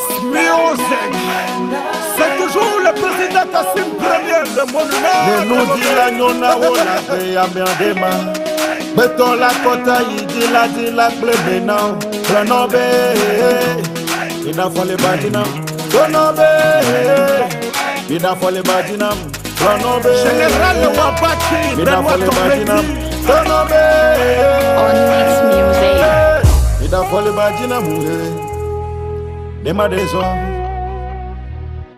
Nice music. C'est toujours le président Kassim Premier, le monument. Mais nous dit la nyona wona pe ya merdema. Beton la kota yi la blebe now. Planobe. Ina fole badinam. Planobe. Ina fole badinam. Planobe. Général Wabaki. Ina fole badinam. Planobe. On Nice music. Ina fole badinam. Dema deso.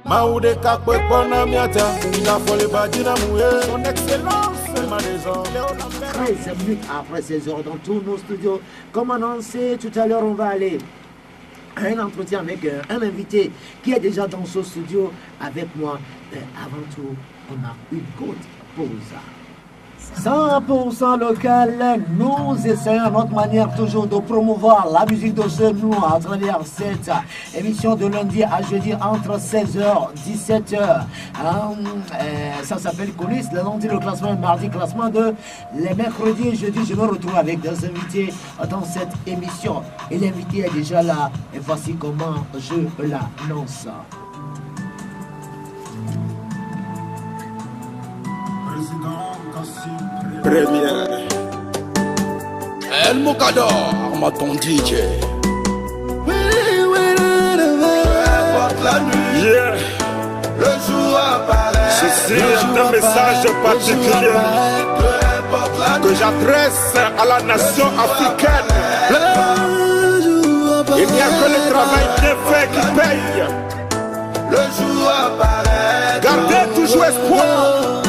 Maoude kakwe pona miata. Ina fole badinam. Son excellence. Dema deso. 13 minutes après 16 heures dans tous nos studios. Comme annoncé, tout à l'heure, on va aller à un entretien avec un invité qui est déjà dans ce studio avec moi. Avant tout, on a une courte pause. 100% local, nous essayons notre manière toujours de promouvoir la musique de ce nous à travers cette émission de lundi à jeudi entre 16h et 17h. Ça s'appelle Coulisses, le lundi le classement, mardi classement de les mercredis et jeudi. Je me retrouve avec des invités dans cette émission. Et l'invité est déjà là et voici comment je l'annonce. Première. El Moukador, Armaton DJ. Yeah. Le jour apparaît. Ceci est un message particulier que j'adresse à la nation africaine. Il n'y a que le travail bien fait qui paye. Le jour apparaît. Gardez toujours espoir.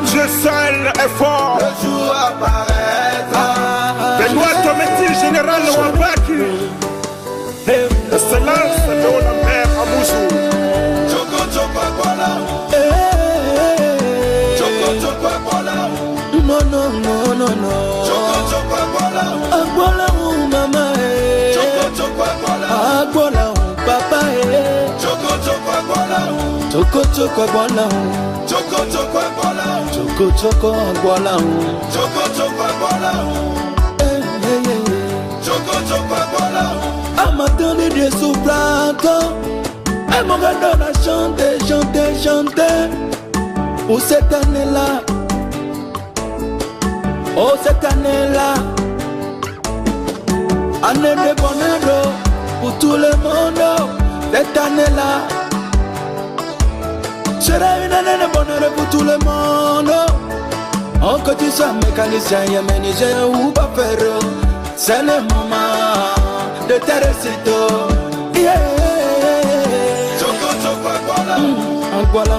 Dieu seul est fort. Le jour apparaîtra. Benoît Tometil, général Wabaki. Excellence de la mer à Moussou. Choco choco voilà. Choco choco voilà. Non. Choco choco voilà. Agbola mama Choco choco voilà. Agbola papa Choco choco voilà. Choco choco agbola Choco choco voilà. Choco choco agbola Choco choco voilà. Choco choco voilà. Amateur de soprano. Et mon gars donne à chanter pour cette année-là. Oh cette année-là, année de bonheur pour tout le monde. Cette année-là sera une année de bonheur pour tout le monde. Oh que tu sois mécanicien, ménager ou baffeur, c'est le moment de te réciter. Yeah. Choco choco voilà. Agbola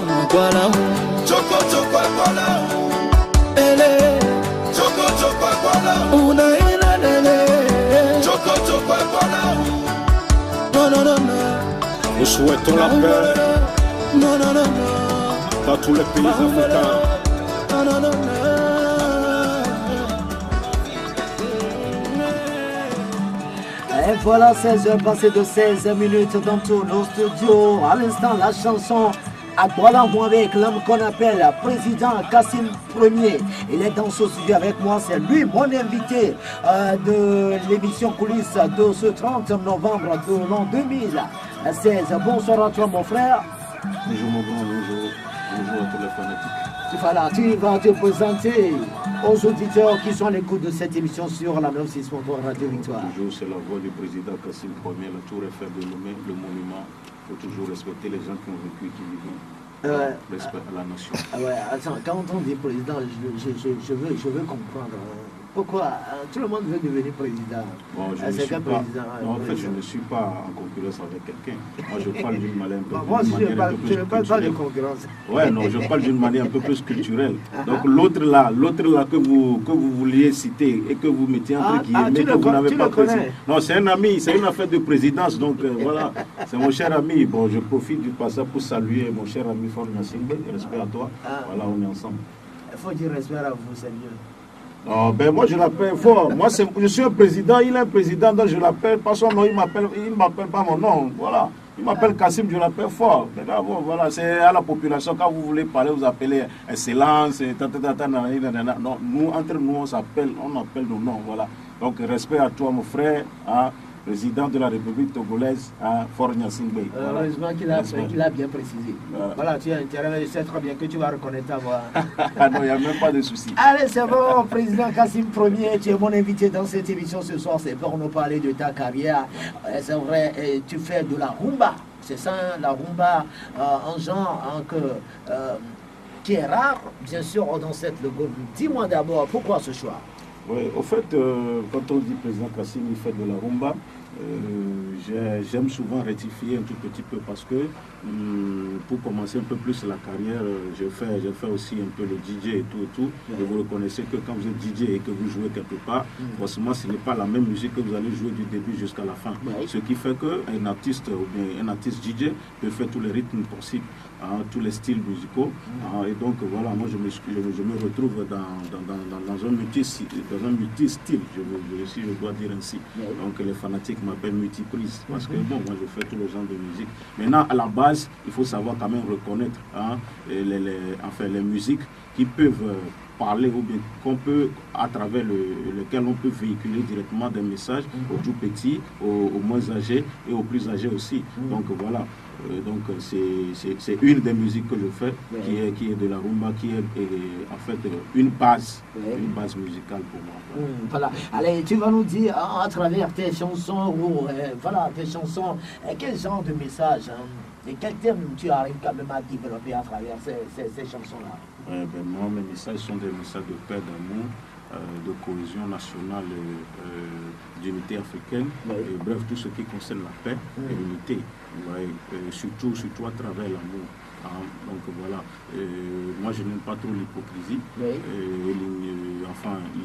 Choco choco voilà. ele Choco choco voilà. una inanele Choco choco voilà. no Nous souhaitons la paix no dans tous les pays africains. no Et voilà 16 heures passées de 16 minutes dans tous nos studios. À l'instant, la chanson Agbola avec l'homme qu'on appelle président Kassim Premier. Il est dans ce studio avec moi, c'est lui mon invité de l'émission Coulisses de ce 30 novembre de l'an 2016. Bonsoir à toi mon frère. Bonjour mon grand, bonjour à tous les fanatiques. Voilà, tu vas te présenter aux auditeurs qui sont à l'écoute de cette émission sur la 96.3 Radio Victoire. Toujours, c'est la voix du président Kassim Premier, la tour Eiffel de Lomé, le monument. Il faut toujours respecter les gens qui ont vécu et qui vivent. Respect à la nation. Ouais, attends, quand on dit président, je veux comprendre. Pourquoi tout le monde veut devenir président? Bon, je ne suis pas, non, en fait, je ne suis pas en concurrence avec quelqu'un. Moi, je parle d'une manière un peu plus moi, je ne parle pas de concurrence. Ouais, non, je parle d'une manière un peu plus culturelle. Donc, l'autre là que vous vouliez citer et que vous mettiez entre guillemets, mais que vous n'avez pas précisé. Non, c'est un ami, c'est une affaire de présidence. Donc, voilà, c'est mon cher ami. Bon, je profite du passage pour saluer mon cher ami Ford Nassimbe. Respect à toi. Voilà, on est ensemble. Il faut dire respect à vous, c'est mieux. Non, ben moi je l'appelle fort. Moi je suis un président, il est un président, donc je l'appelle pas son nom, il m'appelle pas mon nom. Voilà. Il m'appelle Kassim, je l'appelle fort. Maintenant, bon, voilà, c'est à la population, quand vous voulez parler, vous appelez excellence, non, nous, entre nous, on appelle nos noms, voilà. Donc respect à toi mon frère, hein. président de la République togolaise à Fort Gnassingbé. Heureusement qu'il a bien précisé. Voilà, tu as intérêt, je sais très bien que tu vas reconnaître ta voix. Ah non, il n'y a même pas de souci. Allez, c'est bon, président Kassim Ier, tu es mon invité dans cette émission ce soir. C'est pour nous parler de ta carrière. C'est vrai, tu fais de la rumba. C'est ça, la rumba, un genre qui est rare, bien sûr, dans cette logo. Dis-moi d'abord, pourquoi ce choix? Oui, au fait, quand on dit président Kassim, il fait de la rumba, j'aime souvent rectifier un tout petit peu parce que pour commencer un peu plus la carrière, je fais aussi un peu le DJ et tout. Et vous reconnaissez que quand vous êtes DJ et que vous jouez quelque part, forcément ce n'est pas la même musique que vous allez jouer du début jusqu'à la fin. Ce qui fait qu'un artiste ou bien un artiste DJ peut faire tous les rythmes possibles, tous les styles musicaux. Et donc voilà, moi je me retrouve dans un multi-style, si je dois dire ainsi. Donc les fanatiques m'appellent multiprise parce que bon, moi je fais tous les genres de musique. Maintenant à la base, il faut savoir quand même reconnaître les musiques qui peuvent parler ou bien qu'on peut, à travers lequel on peut véhiculer directement des messages aux tout petits, aux moins âgés et aux plus âgés aussi. Donc voilà. Donc c'est une des musiques que je fais qui est de la rumba, qui est en fait une base musicale pour moi. Voilà. Allez, tu vas nous dire à travers tes chansons quel genre de message et quel thème tu arrives quand même à développer à travers ces chansons-là? Moi, mes messages sont des messages de paix, d'amour, de cohésion nationale, d'unité africaine, et bref, tout ce qui concerne la paix et l'unité, surtout à travers l'amour. Donc voilà, moi je n'aime pas trop l'hypocrisie,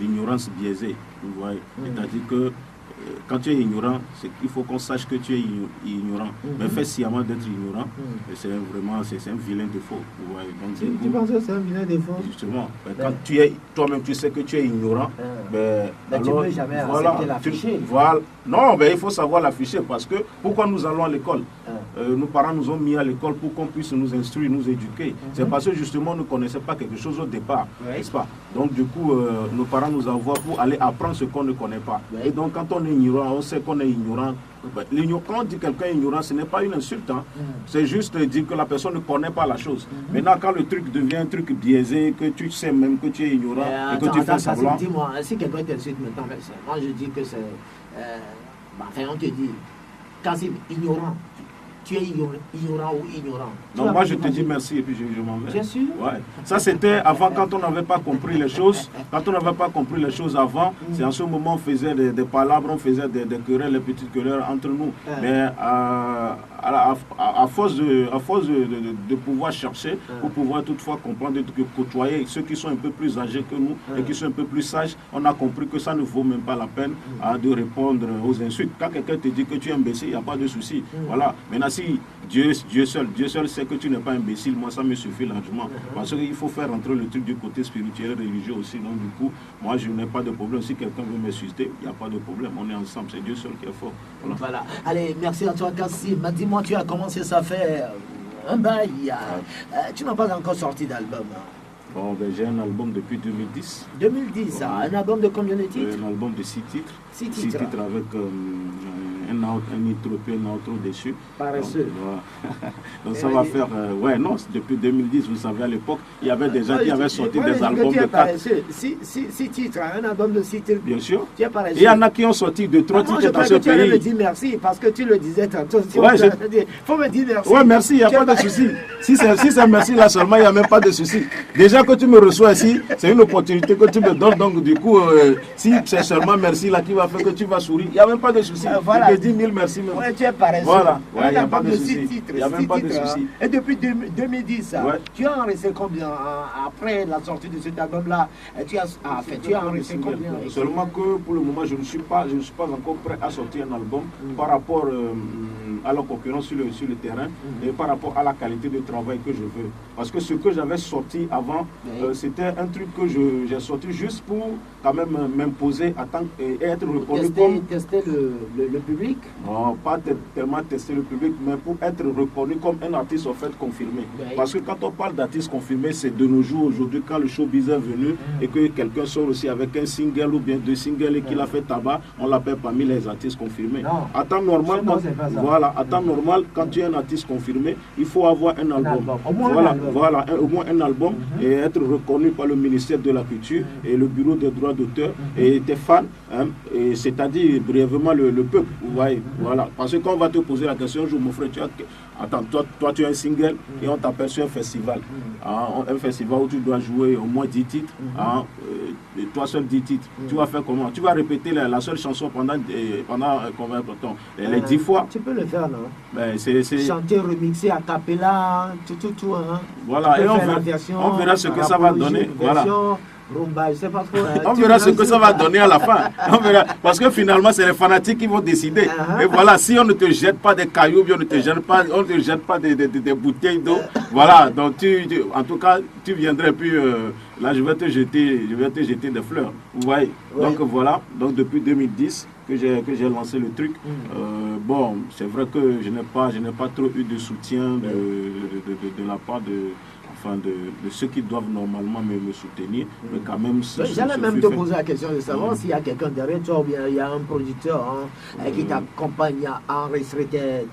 l'ignorance biaisée, c'est-à-dire que quand tu es ignorant, il faut qu'on sache que tu es ignorant. Mais fais sciemment d'être ignorant, c'est un vilain défaut. Tu penses que c'est un vilain défaut? Justement, quand toi-même tu sais que tu es ignorant, alors, tu ne peux jamais accepter l'afficher. Voilà. Non, il faut savoir l'afficher parce que pourquoi nous allons à l'école? Nos parents nous ont mis à l'école pour qu'on puisse nous instruire, nous éduquer. C'est parce que justement nous ne connaissions pas quelque chose au départ, n'est-ce pas? Donc du coup, nos parents nous envoient pour aller apprendre ce qu'on ne connaît pas. Et donc quand on est ignorant, on sait qu'on est ignorant. Quand on dit quelqu'un ignorant, ce n'est pas une insulte. C'est juste dire que la personne ne connaît pas la chose. Maintenant, quand le truc devient un truc biaisé, que tu sais même que tu es ignorant et que tu fais semblant. Dis-moi, si quelqu'un t'insulte maintenant, moi je dis que c'est... on te dit, Kassim, ignorant. Tu es ignorant ou ignorant? Non, moi je te dis merci et puis je m'en vais. Bien sûr. Ouais. Ça c'était avant, quand on n'avait pas compris les choses. Quand on n'avait pas compris les choses avant, c'est en ce moment on faisait des palabres, on faisait des querelles, des petites querelles entre nous. Mais à force de pouvoir chercher, pour pouvoir toutefois comprendre, de côtoyer ceux qui sont un peu plus âgés que nous et qui sont un peu plus sages, on a compris que ça ne vaut même pas la peine de répondre aux insultes. Quand quelqu'un te dit que tu es imbécile, il n'y a pas de souci. Voilà. Maintenant, si Dieu seul sait que tu n'es pas imbécile, moi ça me suffit largement. Parce qu'il faut faire entrer le truc du côté spirituel et religieux aussi. Donc du coup, moi je n'ai pas de problème. Si quelqu'un veut m'insulter, il n'y a pas de problème. On est ensemble, c'est Dieu seul qui est fort. Voilà. Allez, merci à toi Kassim. Dis-moi, tu as commencé ça faire un bail. Tu n'as pas encore sorti d'album. Bon, j'ai un album depuis 2010. 2010, un album de combien de titres? Un album de 6 titres. 6 titres avec un intro puis un outro dessus. Paresseux. Donc ça va faire... depuis 2010, vous savez, à l'époque, il y avait des gens qui avaient sorti des albums de 4. 6 titres, un album de 6 titres. Bien sûr. Tu es paresseux. Il y en a qui ont sorti de 3 titres dans ce pays. Tu allais me dire merci, parce que tu le disais tantôt. Il faut me dire merci. Oui, merci, il n'y a pas de souci. Si c'est merci là seulement, il n'y a même pas de souci. Déjà que tu me reçois ici, c'est une opportunité que tu me donnes. Donc du coup, si c'est seulement merci là qui va faire que tu vas sourire, il n'y a même pas de souci. Voilà. Je dis 1000 merci même. Ouais, tu es paresseux. Voilà. Il n'y a pas de souci. Il n'y a même pas de souci. Et depuis 2010, tu as enregistré combien après la sortie de cet album-là? Tu as enregistré combien? Seulement que pour le moment, je ne suis pas encore prêt à sortir un album par rapport à la concurrence sur le terrain et par rapport à la qualité de travail que je veux. Parce que ce que j'avais sorti avant, c'était un truc que j'ai sorti juste pour quand même m'imposer et être reconnu comme... Tester le public? Non, pas tellement tester le public, mais pour être reconnu comme un artiste en fait confirmé. Parce que quand on parle d'artiste confirmé, c'est de nos jours aujourd'hui, quand le showbiz est venu et que quelqu'un sort aussi avec un single ou bien 2 singles et qu'il a fait tabac, on l'appelle parmi les artistes confirmés. À temps normal, normal, quand tu es un artiste confirmé, il faut avoir un album. Au moins un album et être reconnu par le ministère de la Culture et le bureau des droits d'auteur et tes fans, hein, c'est-à-dire brièvement le peuple. Vous voyez, voilà. Parce que quand on va te poser la question, mon frère, attends, toi tu as un single et on t'appelle sur un festival. Un festival où tu dois jouer au moins 10 titres. Toi seul 10 titres. Tu vas faire comment? Tu vas répéter la seule chanson pendant combien de temps? Les 10 fois. Tu peux le faire, non? Ben, chanter, remixer, a cappella, tout. Hein. Voilà, et on verra ce que ça va donner. Voilà. Rumba, je sais pas trop. On verra ce que ça va donner à la fin. On verra. Parce que finalement, c'est les fanatiques qui vont décider. Et voilà, si on ne te jette pas des cailloux, on ne te jette pas des bouteilles d'eau, voilà, donc en tout cas, tu viendrais plus. Là, je vais te jeter des fleurs. Vous voyez. Donc voilà, donc depuis 2010 que j'ai lancé le truc. Bon, c'est vrai que je n'ai pas trop eu de soutien de la part de ceux qui doivent normalement me soutenir, mais quand même... J'allais même te poser la question de savoir s'il y a quelqu'un derrière toi ou bien il y a un producteur qui t'accompagne à enregistrer tes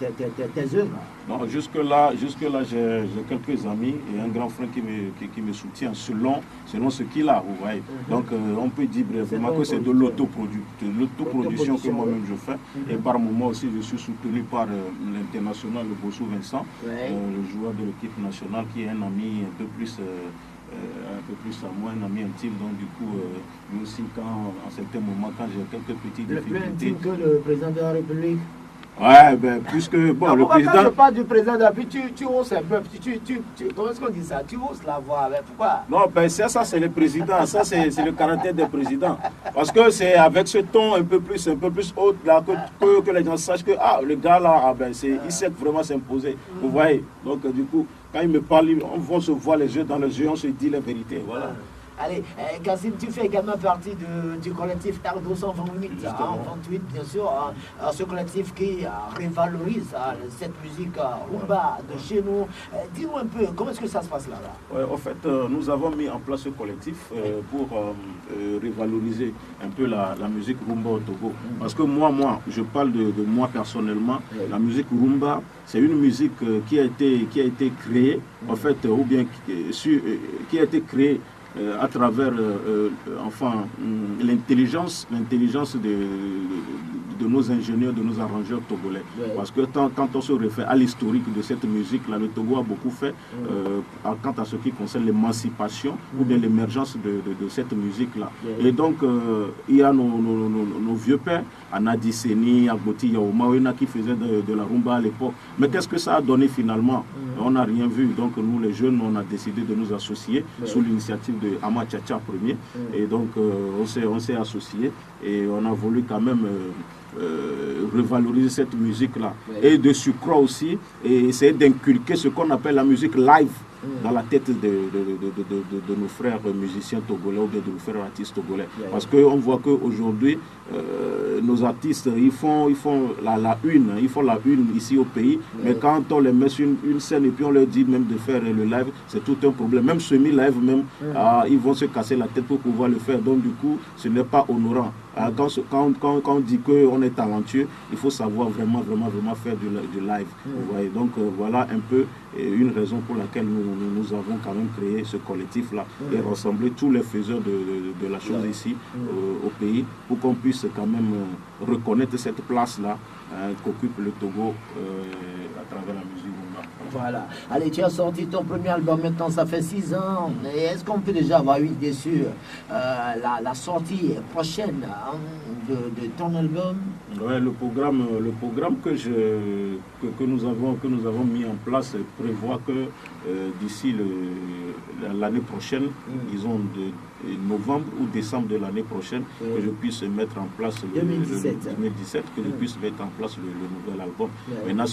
œuvres. Non, jusque-là, j'ai quelques amis et un grand frère qui me soutient selon ce qu'il a, vous voyez. Donc, on peut dire brièvement que c'est de l'autoproduction que moi-même je fais. Et par moment aussi, je suis soutenu par l'international, le Bossou Vincent, le joueur de l'équipe nationale, qui est un ami un peu plus à moi, un ami intime. Donc, du coup, lui aussi, en certains moments, quand j'ai quelques petites difficultés... Plus intime que le président de la République. Ouais, ben, puisque, bon, le président... Quand je parle du président de la République, tu hausses un peu, comment est-ce qu'on dit ça? Tu hausses la voix, mais pourquoi? Non, ben, ça c'est le président, ça c'est le caractère des présidents. Parce que c'est avec ce ton un peu plus haut, là, que les gens sachent que, le gars là, il sait vraiment s'imposer, vous voyez. Donc, du coup, quand il me parle, on se voit les yeux dans les yeux, on se dit la vérité, voilà. Allez, Kassim, tu fais également partie du collectif R228, 28 bien sûr, ce collectif qui révalorise cette musique rumba de chez nous. Dis-nous un peu, comment est-ce que ça se passe là-bas? Ouais, en fait, nous avons mis en place ce collectif pour révaloriser un peu la musique rumba au Togo. Parce que moi, je parle de moi personnellement, la musique rumba, c'est une musique qui a été créée, en fait, ou bien qui a été créée à travers l'intelligence de nos ingénieurs, de nos arrangeurs togolais. Parce que quand on se réfère à l'historique de cette musique-là, le Togo a beaucoup fait quant à ce qui concerne l'émancipation ou bien l'émergence de cette musique-là. Et donc, il y a nos vieux pères, Anadi Seni, Agboti Yaouma, qui faisaient de la rumba à l'époque. Mais qu'est-ce que ça a donné finalement? On n'a rien vu. Donc, nous, les jeunes, on a décidé de nous associer sous l'initiative de Ama Tchatcha premier. Et donc, on s'est associés et on a voulu quand même revaloriser cette musique-là. Et de surcroît aussi, et essayer d'inculquer ce qu'on appelle la musique live dans la tête de nos frères musiciens togolais ou de nos frères artistes togolais. Parce qu'on voit qu'aujourd'hui, nos artistes, ils font la une ici au pays, mais quand on les met sur une scène et puis on leur dit même de faire le live, c'est tout un problème. Même semi-live, ils vont se casser la tête pour pouvoir le faire. Donc du coup, ce n'est pas honorant. Quand on dit qu'on est talentueux, il faut savoir vraiment faire du live. Vous voyez. Donc voilà un peu une raison pour laquelle nous avons quand même créé ce collectif-là et rassembler tous les faiseurs de la chose ici au pays pour qu'on puisse quand même reconnaître cette place-là qu'occupe le Togo à travers la musique. Voilà. Allez, tu as sorti ton premier album maintenant, ça fait 6 ans. Est-ce qu'on peut déjà avoir une idée sur la sortie prochaine de ton album? Ouais, le programme que nous avons mis en place prévoit que d'ici l'année prochaine, disons de novembre ou décembre de l'année prochaine, que je puisse mettre en place 2017, que je puisse mettre en place le nouvel album. Maintenant,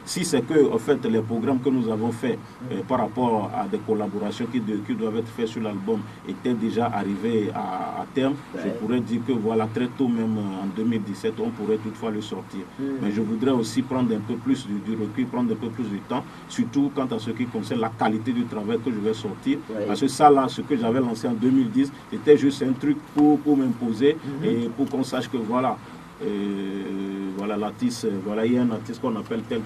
si c'est que en fait les programmes que nous avons faits par rapport à des collaborations qui doivent être faites sur l'album étaient déjà arrivés à terme, je pourrais dire que voilà, très tôt même en 2017, on pourrait toutefois le sortir. Mais je voudrais aussi prendre un peu plus du recul, prendre un peu plus de temps, surtout quant à ce qui concerne la qualité du travail que je vais sortir. Parce que ça là, ce que j'avais lancé en 2010, c'était juste un truc pour m'imposer et pour qu'on sache que voilà, voilà l'artiste, voilà, il y a un artiste qu'on appelle tel.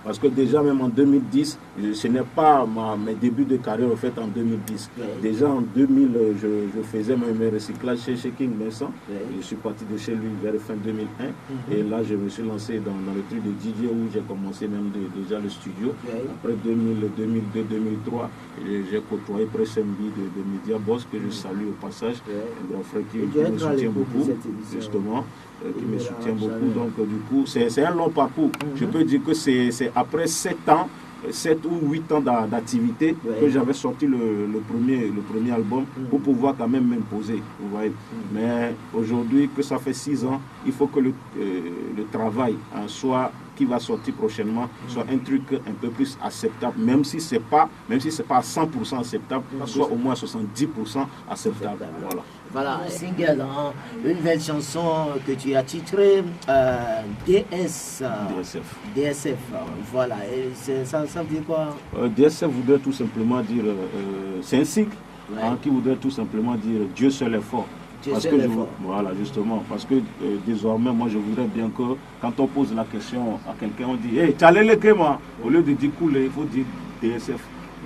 Parce que déjà même en 2010, ce n'est pas mes débuts de carrière en fait en 2010. Déjà en 2000, je faisais mes recyclages chez King Vincent. Je suis parti de chez lui vers fin 2001. Et là, je me suis lancé dans le truc de DJ où j'ai commencé même déjà le studio. Après 2002, 2003, j'ai côtoyé Press MB de Media Boss, que je salue au passage. Un grand frère qui me soutient beaucoup, justement. Qui me soutient beaucoup. Donc du coup, c'est un long parcours. Je peux dire que c'est après 7 ou 8 ans d'activité que j'avais sorti le premier album pour pouvoir quand même m'imposer. Vous voyez. Mais aujourd'hui, que ça fait 6 ans, il faut que le travail soit qui va sortir prochainement soit un truc un peu plus acceptable, même si c'est pas à 100% acceptable, soit au moins 70% acceptable. Voilà, un single, hein, une belle chanson que tu as titrée DSF. Voilà, et ça veut dire quoi? DSF voudrait tout simplement dire, c'est un cycle qui voudrait tout simplement dire Dieu seul est fort. Voilà, justement, parce que désormais, moi je voudrais bien que quand on pose la question à quelqu'un, on dit hey, tu allais l'écrire moi. Au lieu de dire cool, il faut dire DSF.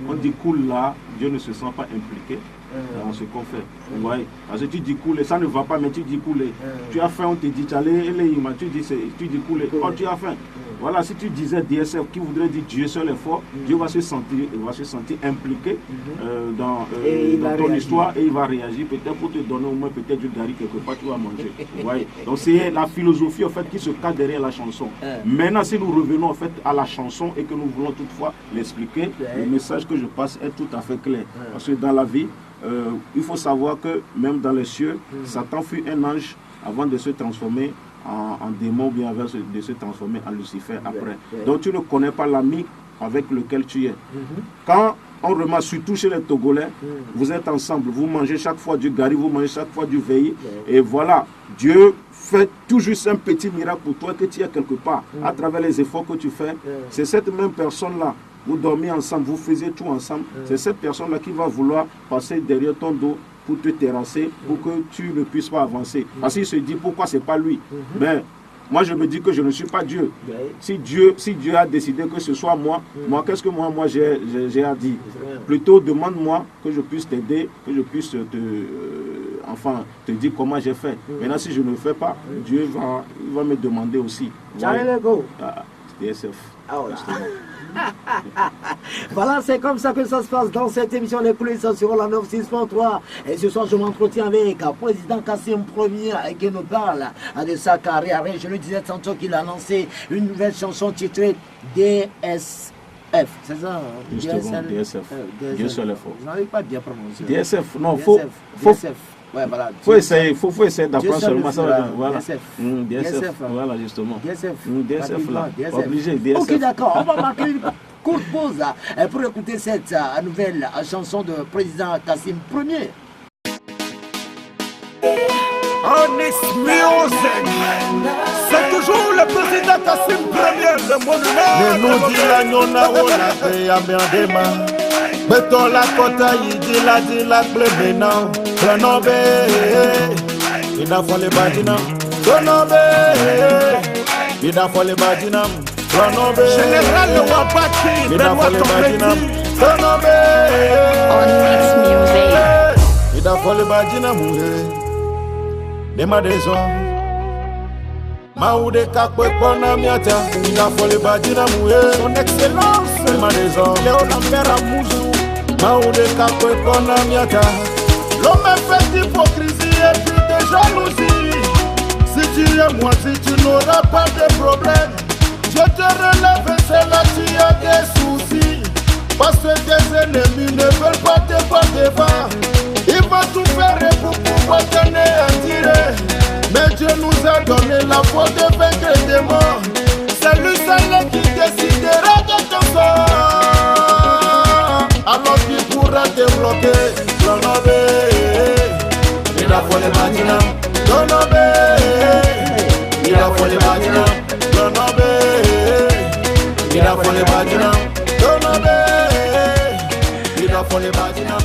On dit cool là, Dieu ne se sent pas impliqué dans ce qu'on fait. Vous voyez? Parce que tu dis cool, ça ne va pas, mais tu dis cool. Tu as faim, on te dit tu allais tu dis cool. Oh, tu as faim. Voilà, si tu disais DSF, qui voudrait dire Dieu seul est fort, Dieu va se sentir impliqué dans ton histoire et il va réagir peut-être pour te donner au moins peut-être du gari quelque part tu vas manger. Vous voyez? Donc c'est la philosophie en fait qui se cache derrière la chanson. Maintenant, si nous revenons en fait à la chanson et que nous voulons toutefois l'expliquer, le message que je passe est tout à fait clair. Parce que dans la vie, il faut savoir que même dans les cieux, Satan fut un ange avant de se transformer en démon ou bien de se transformer en Lucifer après. Donc tu ne connais pas l'ami avec lequel tu es. Quand on remarque, surtout chez les Togolais, vous êtes ensemble, vous mangez chaque fois du gari, vous mangez chaque fois du veillé, et voilà, Dieu fait tout juste un petit miracle pour toi que tu es quelque part, à travers les efforts que tu fais. C'est cette même personne-là, vous dormiez ensemble, vous faisiez tout ensemble, c'est cette personne-là qui va vouloir passer derrière ton dos pour te terrasser, pour que tu ne puisses pas avancer. Parce qu'il se dit, pourquoi c'est pas lui? Mais moi je me dis que je ne suis pas Dieu. Si Dieu a décidé que ce soit moi, qu'est-ce que moi j'ai à dire? Plutôt demande-moi que je puisse t'aider, que je puisse te dire comment j'ai fait. Maintenant si je ne le fais pas, Dieu va me demander aussi. DSF. Voilà, c'est comme ça que ça se passe dans cette émission Les coulisses sur la 96.3. Et ce soir, je m'entretiens avec le président Kassim Ier qui nous parle de sa carrière. Et je le disais tantôt qu'il a lancé une nouvelle chanson titrée DSF. C'est ça? Justement, DSF. Dieu seul est fort. Vous n'avez pas bien prononcé. DSF, non, DSF. Ouais, voilà. Faut essayer d'apprendre seulement ça. Voilà. DSF. Voilà, justement. DSF là. Obligé, DSF. Ok, d'accord. On va marquer une courte pause pour écouter cette nouvelle chanson de président Kassim Ier. Honest Music, c'est toujours le président Kassim Ier, le monument. Ne nous dit la nyona o la pe ya merdema. Beton la kota yidi la di la plebena. Pronobe, il a fallu badina. Pronobe, il a fallu badina. Pronobe, Général le Wabaki, il a fallu badina. Pronobe, Onyx Music. il a fallu badina mouye. Dema deso. Maoude kakwe kona miata. Il a fallu badina mouye. Son Excellence, Dema deso. Léo Lambert Amouzou. Maoude kakwe kona miata. L'homme est fait d'hypocrisie et puis de jalousie. moi si tu n'auras pas de problème. Je te relève et c'est là tu as des soucis. Parce que tes ennemis ne veulent pas te voir devant. Il va tout faire pour pouvoir t'anéantir. Mais Dieu nous a donné la force de vaincre les démons. C'est lui seul qui décidera de ton sort. Alors qu'il pourra te bloquer. Il a fallu maintenant. Il a fallu maintenant. Il a fallu maintenant.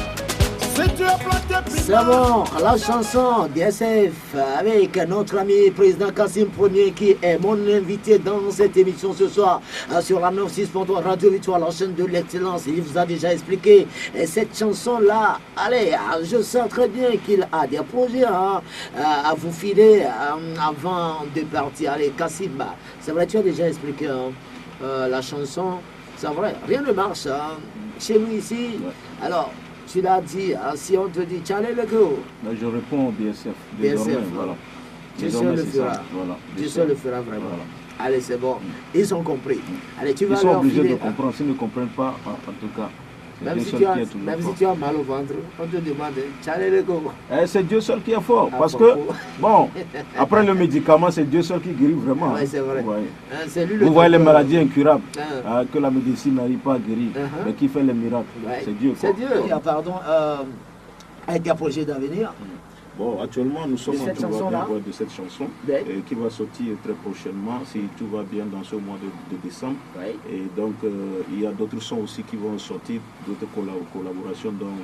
C'est bon, la chanson DSF avec notre ami président Kassim Premier qui est mon invité dans cette émission ce soir sur la 96.3 Radio Victoire, la chaîne de l'excellence. Il vous a déjà expliqué cette chanson-là. Allez, je sens très bien qu'il a des projets à vous filer avant de partir. Allez, Kassim, c'est vrai, tu as déjà expliqué la chanson. C'est vrai, rien ne marche chez nous ici. Ouais. Alors, tu l'as dit, si on te dit, Tchané le go. Je réponds au BSF. BSF, voilà. Dieu seul le fera. Voilà. Dieu seul le fera vraiment. Voilà. Allez, c'est bon. Ils ont compris. Allez, tu vas Ils sont obligés de comprendre. S'ils ne comprennent pas, en tout cas. Même si tu as mal au ventre, on te demande, Tchané le go. C'est Dieu seul qui est fort. Parce que, bon, après le médicament, c'est Dieu seul qui guérit vraiment. Oui, c'est vrai. Ouais. Vous voyez les maladies incurables que la médecine n'arrive pas à guérir, mais qui fait les miracles. C'est Dieu. C'est Dieu. Pardon, avec un projet d'avenir. Bon, actuellement, nous sommes en train de cette chanson qui va sortir très prochainement, si tout va bien, dans ce mois de décembre. Ouais. Et donc, il y a d'autres sons aussi qui vont sortir, d'autres collaborations dont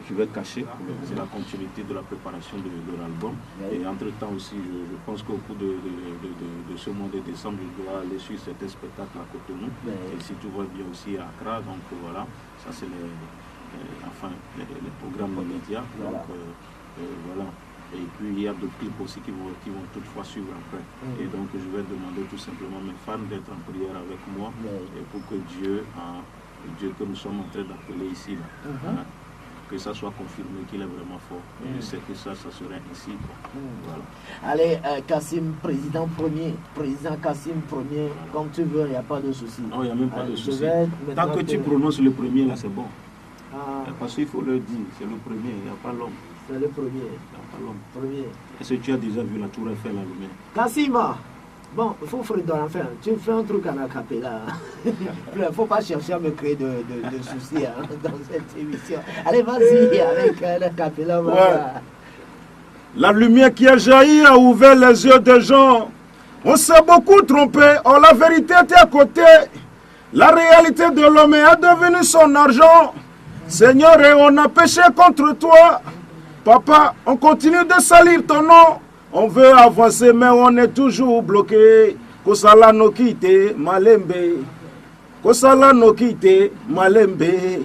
je vais cacher. C'est la continuité de la préparation de l'album. Ouais. Et entre-temps aussi, je pense qu'au cours de ce mois de décembre, je dois aller sur certains spectacles à Cotonou. Ouais. Et si tout va bien aussi à Accra, donc voilà. Ça, c'est les programmes médias. Voilà. Donc, voilà. Et puis, il y a d'autres clips aussi qui vont toutefois suivre après. Et donc, je vais demander tout simplement mes fans d'être en prière avec moi et pour que Dieu que nous sommes en train d'appeler ici, là, que ça soit confirmé qu'il est vraiment fort. Et je sais que ça serait ainsi. Voilà. Allez, Kassim, président Kassim Premier, comme tu veux, il n'y a pas de souci. Non, il n'y a même pas de souci. Tant que tu prononces le premier, là, c'est bon. Parce qu'il faut le dire, c'est le premier, il n'y a pas l'homme. C'est le premier. Il n'y a pas l'homme. Premier. Est-ce que tu as déjà vu la tour Eiffel allumée? Kassim, bon, il faut faire dans l'enfer. Tu fais un truc à la capella. Il ne faut pas chercher à me créer de soucis dans cette émission. Allez, vas-y, avec la capella. Ouais. La lumière qui a jailli a ouvert les yeux des gens. On s'est beaucoup trompé. Oh, la vérité était à côté. La réalité de l'homme est devenue son argent. Seigneur, et on a péché contre toi. Papa, on continue de salir ton nom. On veut avancer, mais on est toujours bloqué. Kosala no kite malembe. Kosala no kite malembe.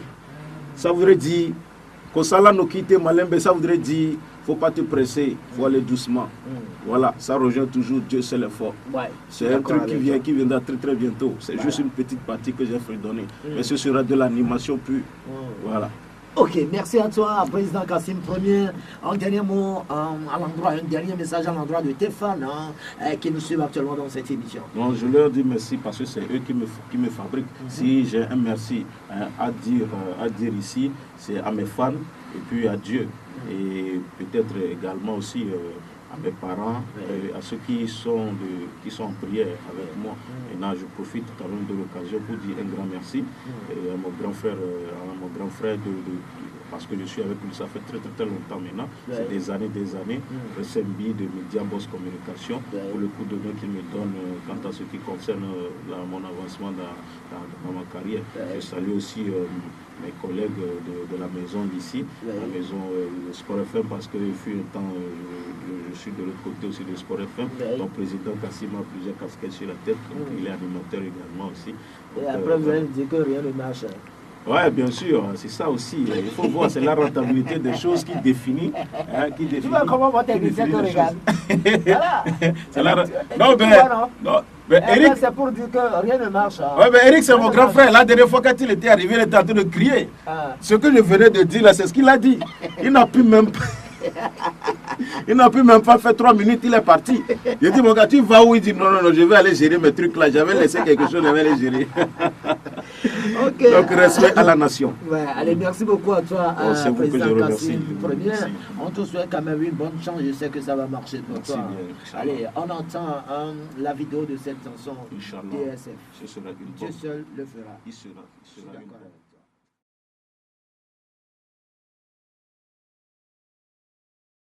Ça voudrait dire, Kosala no kite malembe, ça voudrait dire, faut pas te presser, faut aller doucement. Voilà, ça rejoint toujours Dieu seul est fort. Ouais, c'est un truc qui viendra très très bientôt. C'est juste une petite partie que j'ai fredonnée. Mais ce sera de l'animation pure. Voilà. Ok, merci à toi, président Kassim Premier. Un dernier mot un dernier message à l'endroit de tes fans qui nous suivent actuellement dans cette émission. Non, je leur dis merci parce que c'est eux qui me fabriquent. Si j'ai un merci à dire ici, c'est à mes fans et puis à Dieu. Et peut-être également aussi à mes parents, à ceux qui sont en prière avec moi. Et là, je profite quand même de l'occasion pour dire un grand merci et à mon grand frère, parce que je suis avec lui, ça fait très très, très longtemps maintenant. C'est des années. SMB de Media Boss Communication, pour le coup de main qu'il me donne quant à ce qui concerne mon avancement dans ma carrière. Je salue aussi mes collègues de la maison d'ici, la maison Sport FM, parce qu'il fut un temps, je suis de l'autre côté aussi de Sport FM. Donc président Kassim a plusieurs casquettes sur la tête, donc il est animateur également aussi. Donc, et après vous allez dire que rien ne marche. Oui, bien sûr, c'est ça aussi. Il faut voir, c'est la rentabilité des choses qui définit. Tu vois comment mon technicien te regarde. Voilà. C'est la... Non, mais Eric, c'est pour dire que rien ne marche. Oui, mais Eric, c'est mon grand frère. La dernière fois, quand il était arrivé, il était en train de crier. Ce que je venais de dire là, c'est ce qu'il a dit. Il n'a pu même pas. Il n'a pu même pas faire 3 minutes, il est parti. J'ai dit, mon gars, tu vas où? Il dit, non, je vais aller gérer mes trucs là. J'avais laissé quelque chose, je vais aller gérer. Okay. Donc, respect à la nation. Ouais, allez, merci beaucoup à toi, c'est vous que je président remercie. Kassim Premier. Merci. On te souhaite quand même une bonne chance. Je sais que ça va marcher pour Merci toi. bien, Allez, on entend la vidéo de cette chanson Inch'Allah. DSF. Ce sera une Dieu bonne. seul le fera. Il sera une bonne.